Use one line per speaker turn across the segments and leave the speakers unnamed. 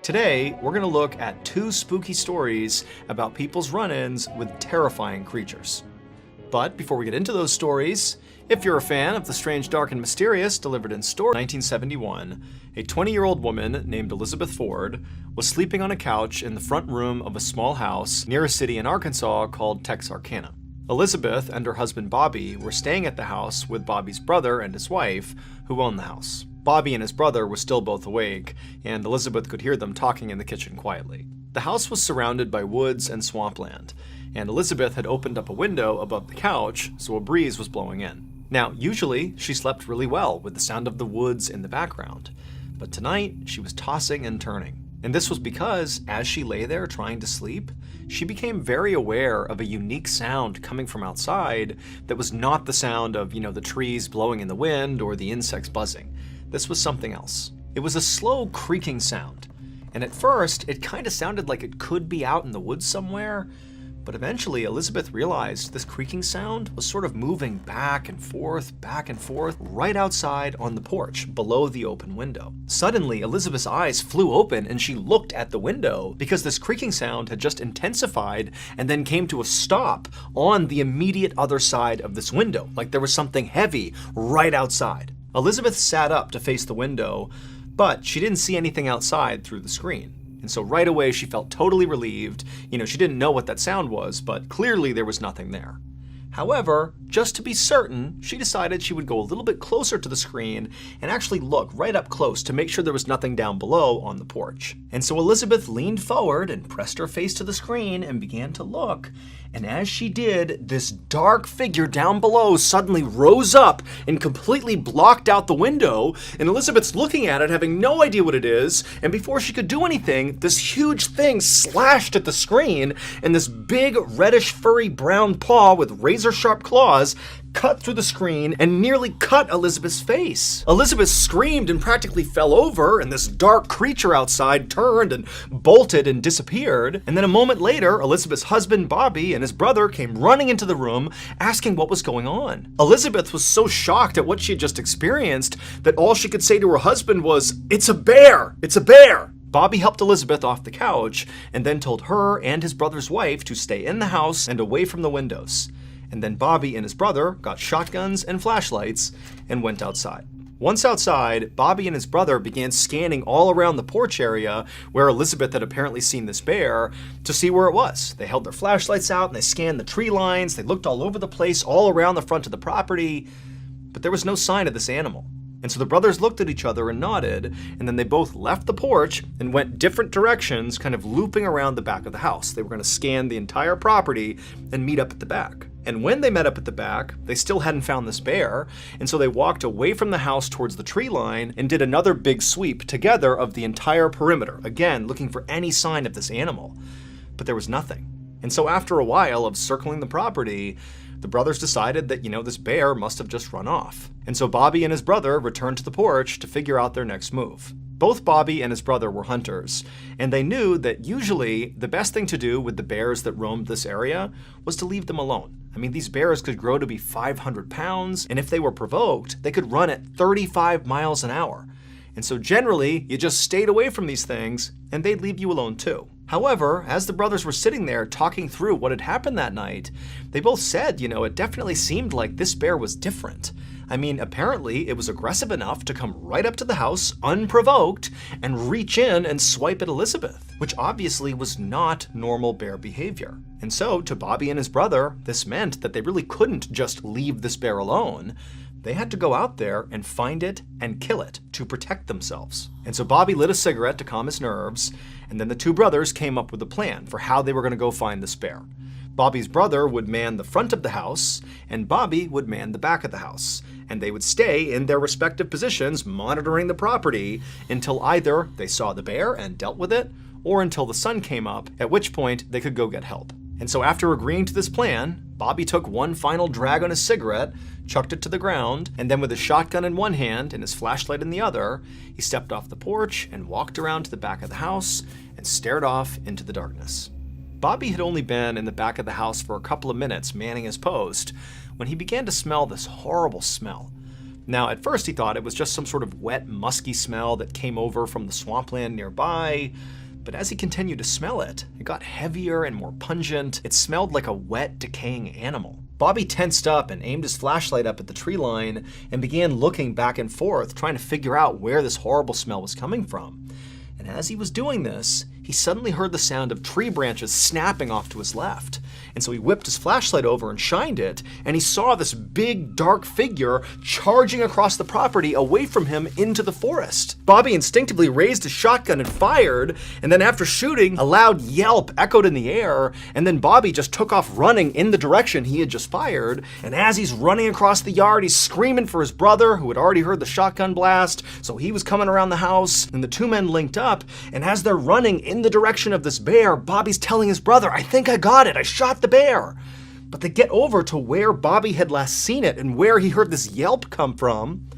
Today, we're going to look at two spooky stories about people's run-ins with terrifying creatures. But before we get into those stories, if you're a fan of The Strange, Dark, and Mysterious delivered in store in 1971, a 20-year-old woman named Elizabeth Ford was sleeping on a couch in the front room of a small house near a city in Arkansas called Texarkana. Elizabeth and her husband Bobby were staying at the house with Bobby's brother and his wife, who owned the house. Bobby and his brother were still both awake, and Elizabeth could hear them talking in the kitchen quietly. The house was surrounded by woods and swampland, and Elizabeth had opened up a window above the couch, so a breeze was blowing in. Now, usually, she slept really well with the sound of the woods in the background, but tonight, she was tossing and turning. And this was because, as she lay there trying to sleep, she became very aware of a unique sound coming from outside that was not the sound of, the trees blowing in the wind or the insects buzzing. This was something else. It was a slow creaking sound, and at first, it kind of sounded like it could be out in the woods somewhere, but eventually Elizabeth realized this creaking sound was sort of moving back and forth, right outside on the porch, below the open window. Suddenly, Elizabeth's eyes flew open and she looked at the window because this creaking sound had just intensified and then came to a stop on the immediate other side of this window, like there was something heavy right outside. Elizabeth sat up to face the window, but she didn't see anything outside through the screen. And so right away she felt totally relieved. She didn't know what that sound was, but clearly there was nothing there. However, just to be certain, she decided she would go a little bit closer to the screen and actually look right up close to make sure there was nothing down below on the porch. And so Elizabeth leaned forward and pressed her face to the screen and began to look. And as she did, this dark figure down below suddenly rose up and completely blocked out the window. And Elizabeth's looking at it, having no idea what it is. And before she could do anything, this huge thing slashed at the screen, and this big reddish furry brown paw with razor-sharp claws cut through the screen and nearly cut Elizabeth's face. Elizabeth screamed and practically fell over, and this dark creature outside turned and bolted and disappeared. And then a moment later, Elizabeth's husband Bobby and his brother came running into the room asking what was going on. Elizabeth was so shocked at what she had just experienced that all she could say to her husband was, "It's a bear! It's a bear!" Bobby helped Elizabeth off the couch and then told her and his brother's wife to stay in the house and away from the windows. And then Bobby and his brother got shotguns and flashlights and went outside. Once outside, Bobby and his brother began scanning all around the porch area where Elizabeth had apparently seen this bear to see where it was. They held their flashlights out and they scanned the tree lines. They looked all over the place, all around the front of the property, but there was no sign of this animal. And so the brothers looked at each other and nodded, and then they both left the porch and went different directions, kind of looping around the back of the house. They were going to scan the entire property and meet up at the back. And when they met up at the back, they still hadn't found this bear, and so they walked away from the house towards the tree line and did another big sweep together of the entire perimeter, again, looking for any sign of this animal. But there was nothing. And so after a while of circling the property, the brothers decided that, this bear must have just run off. And so Bobby and his brother returned to the porch to figure out their next move. Both Bobby and his brother were hunters, and they knew that usually the best thing to do with the bears that roamed this area was to leave them alone. These bears could grow to be 500 pounds, and if they were provoked, they could run at 35 miles an hour. And so generally, you just stayed away from these things, and they'd leave you alone too. However, as the brothers were sitting there talking through what had happened that night, they both said, it definitely seemed like this bear was different. Apparently it was aggressive enough to come right up to the house, unprovoked, and reach in and swipe at Elizabeth, which obviously was not normal bear behavior. And so, to Bobby and his brother, this meant that they really couldn't just leave this bear alone. They had to go out there and find it and kill it to protect themselves. And so Bobby lit a cigarette to calm his nerves, and then the two brothers came up with a plan for how they were going to go find this bear. Bobby's brother would man the front of the house, and Bobby would man the back of the house, and they would stay in their respective positions monitoring the property until either they saw the bear and dealt with it, or until the sun came up, at which point they could go get help. And so after agreeing to this plan, Bobby took one final drag on his cigarette, chucked it to the ground, and then with his shotgun in one hand and his flashlight in the other, he stepped off the porch and walked around to the back of the house and stared off into the darkness. Bobby had only been in the back of the house for a couple of minutes manning his post when he began to smell this horrible smell. Now, at first he thought it was just some sort of wet, musky smell that came over from the swampland nearby, but as he continued to smell it, it got heavier and more pungent. It smelled like a wet, decaying animal. Bobby tensed up and aimed his flashlight up at the tree line and began looking back and forth, trying to figure out where this horrible smell was coming from. And as he was doing this, he suddenly heard the sound of tree branches snapping off to his left. And so he whipped his flashlight over and shined it, and he saw this big, dark figure charging across the property away from him into the forest. Bobby instinctively raised his shotgun and fired, and then after shooting, a loud yelp echoed in the air, and then Bobby just took off running in the direction he had just fired. And as he's running across the yard, he's screaming for his brother, who had already heard the shotgun blast, so he was coming around the house, and the two men linked up, and as they're running in the direction of this bear, Bobby's telling his brother, "I think I got it, I shot the bear." But they get over to where Bobby had last seen it and where he heard this yelp come from,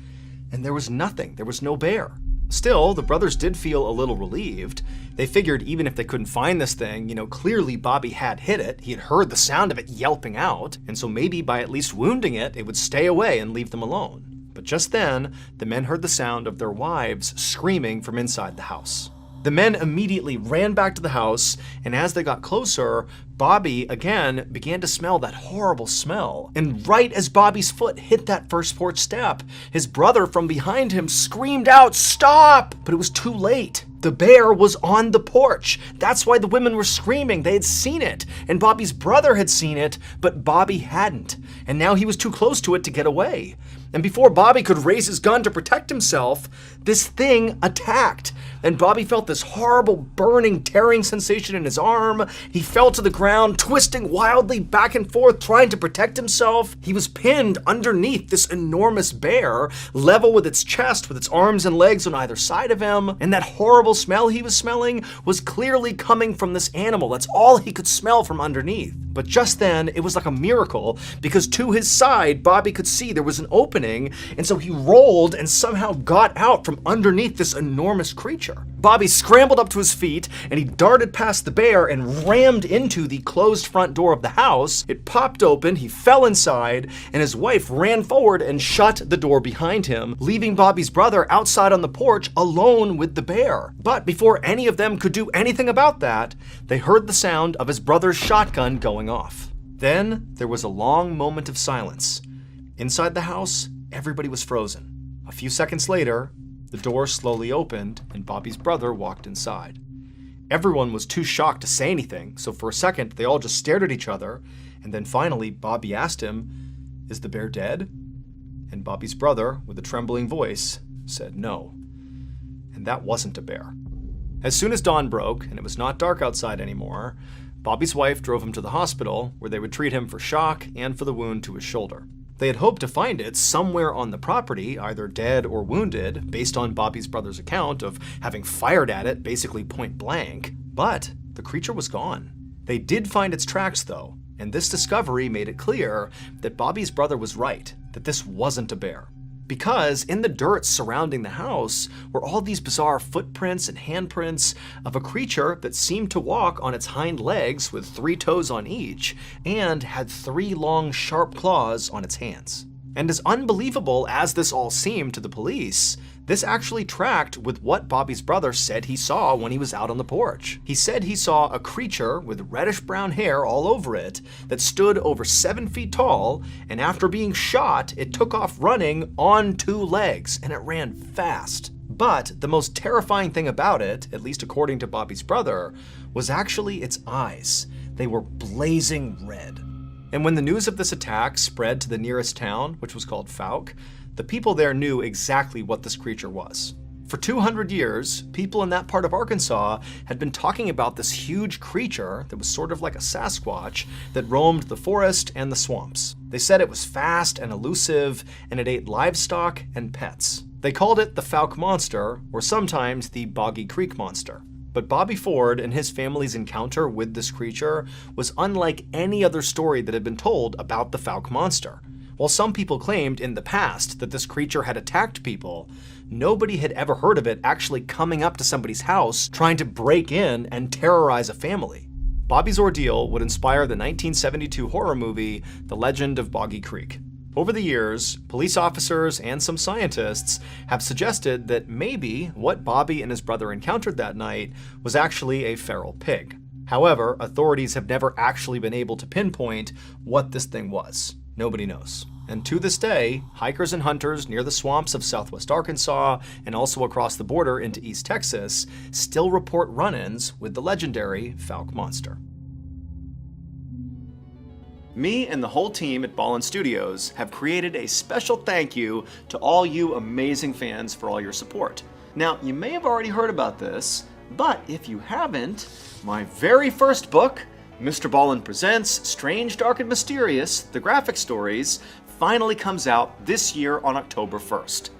and there was nothing. There was no bear. Still, the brothers did feel a little relieved. They figured even if they couldn't find this thing, clearly Bobby had hit it. He had heard the sound of it yelping out, and so maybe by at least wounding it, it would stay away and leave them alone. But just then, the men heard the sound of their wives screaming from inside the house. The men immediately ran back to the house, and as they got closer, Bobby again began to smell that horrible smell. And right as Bobby's foot hit that first porch step, his brother from behind him screamed out, "Stop!" But it was too late. The bear was on the porch. That's why the women were screaming. They had seen it, and Bobby's brother had seen it, but Bobby hadn't. And now he was too close to it to get away. And before Bobby could raise his gun to protect himself, this thing attacked. And Bobby felt this horrible burning, tearing sensation in his arm. He fell to the ground, twisting wildly back and forth, trying to protect himself. He was pinned underneath this enormous bear, level with its chest, with its arms and legs on either side of him. And that horrible smell he was smelling was clearly coming from this animal. That's all he could smell from underneath. But just then, it was like a miracle, because to his side, Bobby could see there was an opening, and so he rolled and somehow got out from underneath this enormous creature. Bobby scrambled up to his feet, and he darted past the bear and rammed into the closed front door of the house. It popped open, he fell inside, and his wife ran forward and shut the door behind him, leaving Bobby's brother outside on the porch alone with the bear. But before any of them could do anything about that, they heard the sound of his brother's shotgun going off. Then there was a long moment of silence. Inside the house, everybody was frozen. A few seconds later, the door slowly opened and Bobby's brother walked inside. Everyone was too shocked to say anything, so for a second they all just stared at each other, and then finally Bobby asked him, "Is the bear dead?" And Bobby's brother, with a trembling voice, said no. And that wasn't a bear. As soon as dawn broke and it was not dark outside anymore, Bobby's wife drove him to the hospital, where they would treat him for shock and for the wound to his shoulder. They had hoped to find it somewhere on the property, either dead or wounded, based on Bobby's brother's account of having fired at it basically point blank, but the creature was gone. They did find its tracks though, and this discovery made it clear that Bobby's brother was right, that this wasn't a bear. Because in the dirt surrounding the house were all these bizarre footprints and handprints of a creature that seemed to walk on its hind legs with 3 toes on each, and had 3 long sharp claws on its hands. And as unbelievable as this all seemed to the police, this actually tracked with what Bobby's brother said he saw when he was out on the porch. He said he saw a creature with reddish-brown hair all over it that stood over 7 feet tall, and after being shot, it took off running on 2 legs, and it ran fast. But the most terrifying thing about it, at least according to Bobby's brother, was actually its eyes. They were blazing red. And when the news of this attack spread to the nearest town, which was called Fouke, the people there knew exactly what this creature was. For 200 years, people in that part of Arkansas had been talking about this huge creature that was sort of like a Sasquatch that roamed the forest and the swamps. They said it was fast and elusive, and it ate livestock and pets. They called it the Fouke Monster, or sometimes the Boggy Creek Monster. But Bobby Ford and his family's encounter with this creature was unlike any other story that had been told about the Fouke Monster. While some people claimed in the past that this creature had attacked people, nobody had ever heard of it actually coming up to somebody's house, trying to break in and terrorize a family. Bobby's ordeal would inspire the 1972 horror movie, The Legend of Boggy Creek. Over the years, police officers and some scientists have suggested that maybe what Bobby and his brother encountered that night was actually a feral pig. However, authorities have never actually been able to pinpoint what this thing was. Nobody knows. And to this day, hikers and hunters near the swamps of southwest Arkansas and also across the border into East Texas still report run-ins with the legendary Fouke monster. Me and the whole team at Ballin Studios have created a special thank you to all you amazing fans for all your support. Now, you may have already heard about this, but if you haven't, my very first book, Mr. Ballin Presents Strange, Dark, and Mysterious, The Graphic Stories, finally comes out this year on October 1st.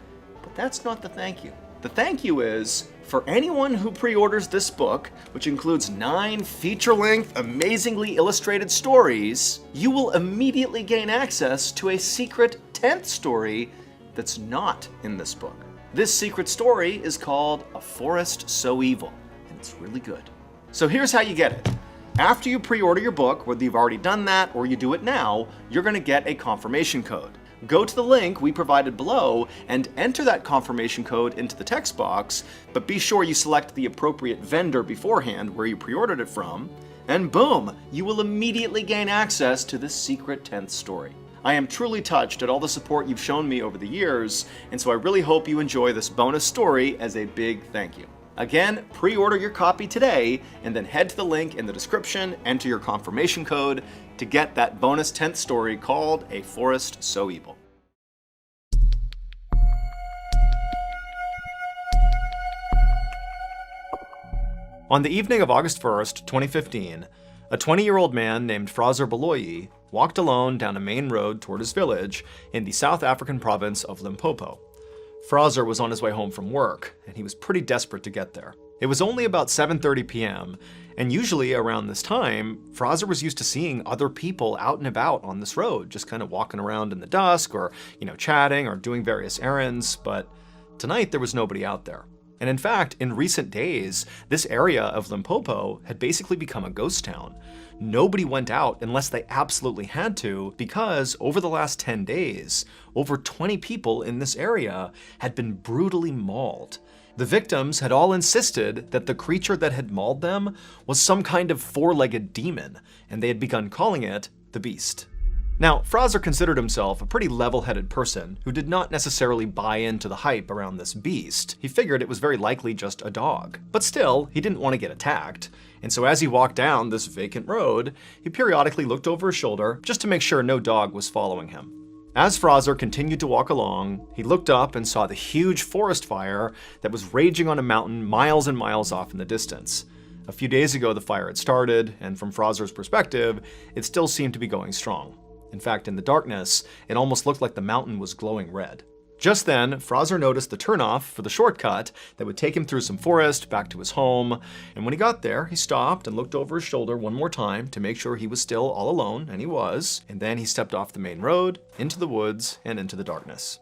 But that's not the thank you. The thank you is, for anyone who pre-orders this book, which includes 9 feature-length, amazingly illustrated stories, you will immediately gain access to a secret 10th story that's not in this book. This secret story is called A Forest So Evil, and it's really good. So here's how you get it. After you pre-order your book, whether you've already done that or you do it now, you're going to get a confirmation code. Go to the link we provided below and enter that confirmation code into the text box, but be sure you select the appropriate vendor beforehand where you pre-ordered it from, and boom, you will immediately gain access to this secret 10th story. I am truly touched at all the support you've shown me over the years, and so I really hope you enjoy this bonus story as a big thank you. Again, pre-order your copy today, and then head to the link in the description, enter your confirmation code to get that bonus 10th story called A Forest So Evil. On the evening of August 1st, 2015, a 20-year-old man named Fraser Baloyi walked alone down a main road toward his village in the South African province of Limpopo. Fraser was on his way home from work, and he was pretty desperate to get there. It was only about 7:30 p.m., and usually around this time, Fraser was used to seeing other people out and about on this road, just kind of walking around in the dusk or, chatting or doing various errands, but tonight there was nobody out there. And in fact, in recent days, this area of Limpopo had basically become a ghost town. Nobody went out unless they absolutely had to, because over the last 10 days, over 20 people in this area had been brutally mauled. The victims had all insisted that the creature that had mauled them was some kind of 4-legged demon, and they had begun calling it the Beast. Now, Fraser considered himself a pretty level-headed person who did not necessarily buy into the hype around this beast. He figured it was very likely just a dog. But still, he didn't want to get attacked, and so as he walked down this vacant road, he periodically looked over his shoulder just to make sure no dog was following him. As Fraser continued to walk along, he looked up and saw the huge forest fire that was raging on a mountain miles and miles off in the distance. A few days ago, the fire had started, and from Fraser's perspective, it still seemed to be going strong. In fact, in the darkness, it almost looked like the mountain was glowing red. Just then, Fraser noticed the turnoff for the shortcut that would take him through some forest back to his home, and when he got there, he stopped and looked over his shoulder one more time to make sure he was still all alone, and he was, and then he stepped off the main road, into the woods, and into the darkness.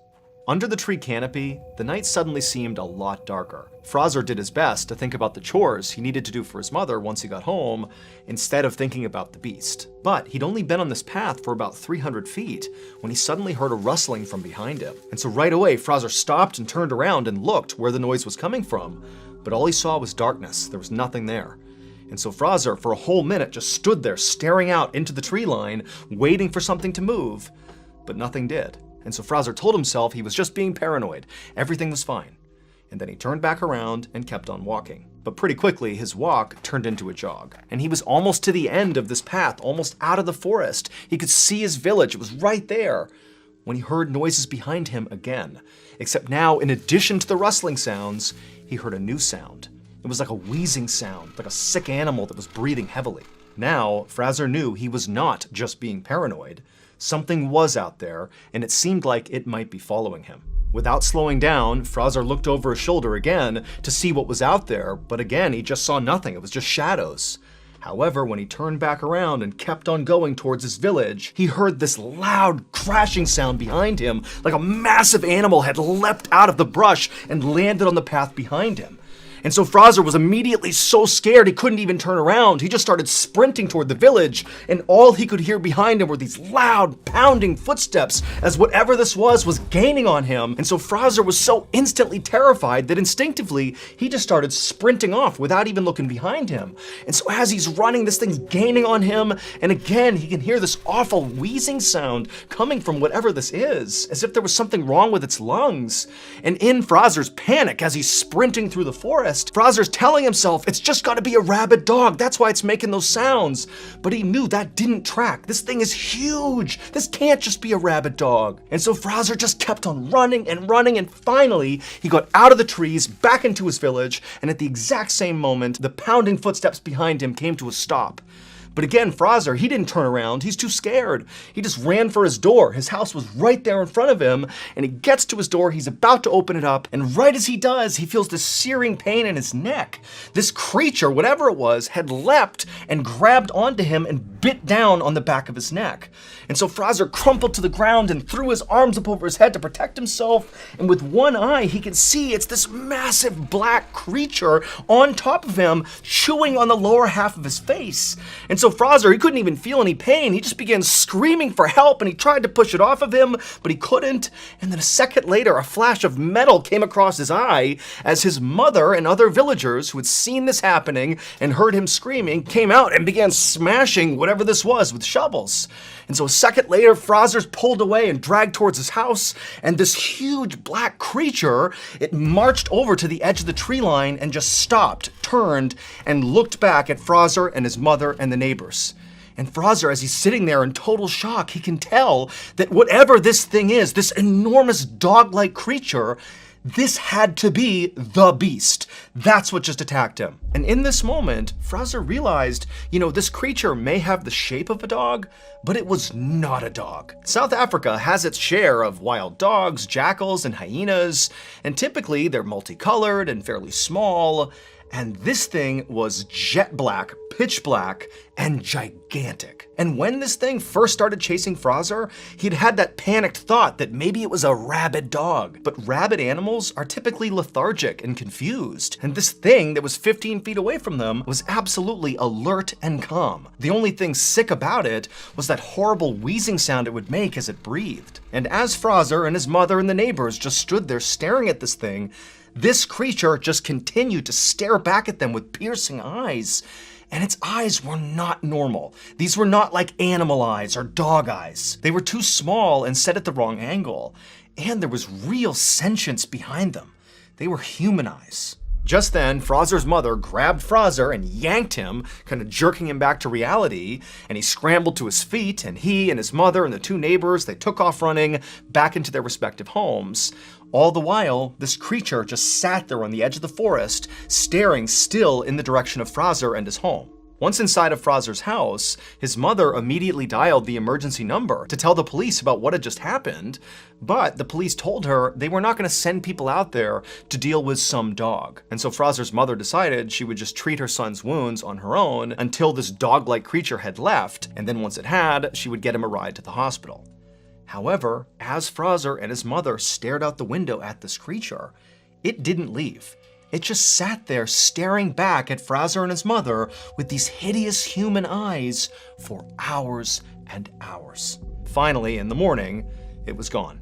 Under the tree canopy, the night suddenly seemed a lot darker. Fraser did his best to think about the chores he needed to do for his mother once he got home, instead of thinking about the beast. But he'd only been on this path for about 300 feet when he suddenly heard a rustling from behind him. And so right away, Fraser stopped and turned around and looked where the noise was coming from, but all he saw was darkness. There was nothing there. And so Fraser, for a whole minute, just stood there staring out into the tree line, waiting for something to move, but nothing did. And so Fraser told himself he was just being paranoid. Everything was fine. And then he turned back around and kept on walking. But pretty quickly, his walk turned into a jog. And he was almost to the end of this path, almost out of the forest. He could see his village. It was right there when he heard noises behind him again. Except now, in addition to the rustling sounds, he heard a new sound. It was like a wheezing sound, like a sick animal that was breathing heavily. Now, Fraser knew he was not just being paranoid. Something was out there, and it seemed like it might be following him. Without slowing down, Fraser looked over his shoulder again to see what was out there, but again, he just saw nothing. It was just shadows. However, when he turned back around and kept on going towards his village, he heard this loud crashing sound behind him, like a massive animal had leapt out of the brush and landed on the path behind him. And so Fraser was immediately so scared he couldn't even turn around. He just started sprinting toward the village, and all he could hear behind him were these loud, pounding footsteps as whatever this was gaining on him. And so Fraser was so instantly terrified that instinctively he just started sprinting off without even looking behind him. And so as he's running, this thing's gaining on him, and again he can hear this awful wheezing sound coming from whatever this is, as if there was something wrong with its lungs. And in Fraser's panic, as he's sprinting through the forest, Fraser's telling himself it's just gotta be a rabid dog, that's why it's making those sounds. But he knew that didn't track. This thing is huge. This can't just be a rabid dog. And so Fraser just kept on running, and finally he got out of the trees, back into his village, and at the exact same moment, the pounding footsteps behind him came to a stop. But again, Fraser, he didn't turn around. He's too scared. He just ran for his door. His house was right there in front of him, and he gets to his door. He's about to open it up, and right as he does, he feels this searing pain in his neck. This creature, whatever it was, had leapt and grabbed onto him and bit down on the back of his neck. And so Fraser crumpled to the ground and threw his arms up over his head to protect himself, and with one eye, he can see it's this massive black creature on top of him, chewing on the lower half of his face. And so Fraser, he couldn't even feel any pain. He just began screaming for help, and he tried to push it off of him, but he couldn't. And then a second later, a flash of metal came across his eye as his mother and other villagers who had seen this happening and heard him screaming came out and began smashing whatever this was with shovels. And so a second later, Fraser's pulled away and dragged towards his house, and this huge black creature, it marched over to the edge of the tree line and just stopped, turned, and looked back at Fraser and his mother and the neighbors. And Fraser, as he's sitting there in total shock, he can tell that whatever this thing is, this enormous dog-like creature, this had to be the beast. That's what just attacked him. And in this moment, Fraser realized, this creature may have the shape of a dog, but it was not a dog. South Africa has its share of wild dogs, jackals, and hyenas, and typically they're multicolored and fairly small. And this thing was jet black, pitch black, and gigantic. And when this thing first started chasing Fraser, he'd had that panicked thought that maybe it was a rabid dog. But rabid animals are typically lethargic and confused. And this thing that was 15 feet away from them was absolutely alert and calm. The only thing sick about it was that horrible wheezing sound it would make as it breathed. And as Fraser and his mother and the neighbors just stood there staring at this thing, this creature just continued to stare back at them with piercing eyes. And its eyes were not normal. These were not like animal eyes or dog eyes. They were too small and set at the wrong angle. And there was real sentience behind them. They were human eyes. Just then, Fraser's mother grabbed Fraser and yanked him, kind of jerking him back to reality, and he scrambled to his feet, and he and his mother and the two neighbors, they took off running back into their respective homes. All the while, this creature just sat there on the edge of the forest, staring still in the direction of Fraser and his home. Once inside of Fraser's house, his mother immediately dialed the emergency number to tell the police about what had just happened, but the police told her they were not going to send people out there to deal with some dog. And so Fraser's mother decided she would just treat her son's wounds on her own until this dog-like creature had left, and then once it had, she would get him a ride to the hospital. However, as Fraser and his mother stared out the window at this creature, it didn't leave. It just sat there staring back at Fraser and his mother with these hideous human eyes for hours and hours. Finally, in the morning, it was gone.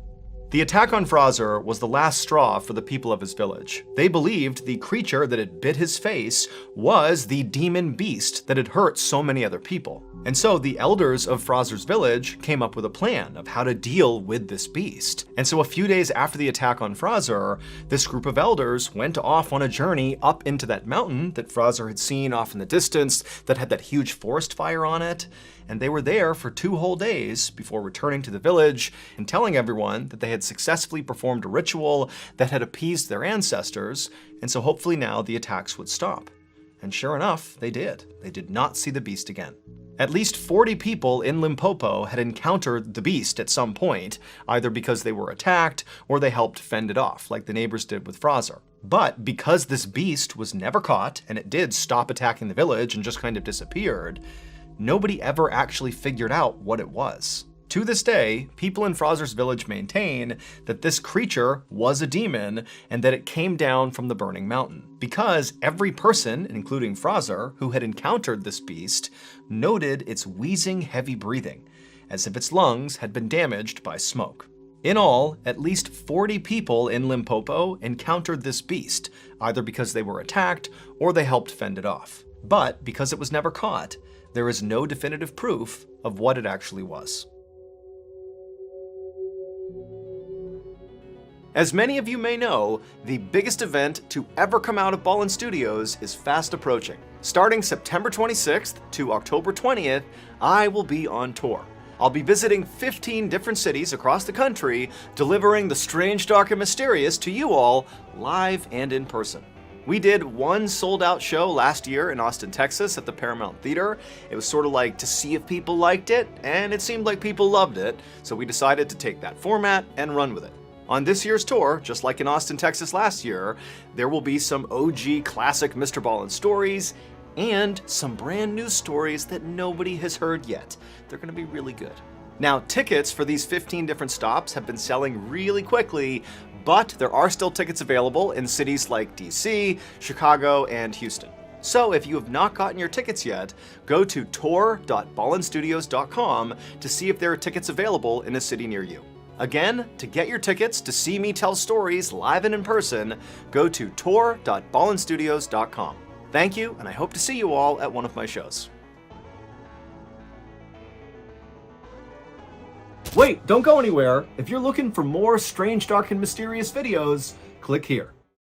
The attack on Fraser was the last straw for the people of his village. They believed the creature that had bit his face was the demon beast that had hurt so many other people. And so the elders of Fraser's village came up with a plan of how to deal with this beast. And so a few days after the attack on Fraser, this group of elders went off on a journey up into that mountain that Fraser had seen off in the distance that had that huge forest fire on it. And they were there for 2 whole days before returning to the village and telling everyone that they had successfully performed a ritual that had appeased their ancestors, and so hopefully now the attacks would stop. And sure enough, they did. They did not see the beast again. At least 40 people in Limpopo had encountered the beast at some point, either because they were attacked or they helped fend it off, like the neighbors did with Fraser. But because this beast was never caught, and it did stop attacking the village and just kind of disappeared, nobody ever actually figured out what it was. To this day, people in Fraser's village maintain that this creature was a demon and that it came down from the burning mountain, because every person, including Fraser, who had encountered this beast, noted its wheezing, heavy breathing, as if its lungs had been damaged by smoke. In all, at least 40 people in Limpopo encountered this beast, either because they were attacked or they helped fend it off. But because it was never caught, there is no definitive proof of what it actually was. As many of you may know, the biggest event to ever come out of Ballin Studios is fast approaching. Starting September 26th to October 20th, I will be on tour. I'll be visiting 15 different cities across the country, delivering the strange, dark, and mysterious to you all, live and in person. We did one sold-out show last year in Austin, Texas at the Paramount Theater. It was sort of like to see if people liked it, and it seemed like people loved it, so we decided to take that format and run with it. On this year's tour, just like in Austin, Texas last year, there will be some OG classic Mr. Ballin stories and some brand new stories that nobody has heard yet. They're gonna be really good. Now, tickets for these 15 different stops have been selling really quickly, but there are still tickets available in cities like DC, Chicago, and Houston. So if you have not gotten your tickets yet, go to tour.ballinstudios.com to see if there are tickets available in a city near you. Again, to get your tickets to see me tell stories live and in person, go to tour.ballinstudios.com. Thank you, and I hope to see you all at one of my shows. Wait, don't go anywhere. If you're looking for more strange, dark, and mysterious videos, click here.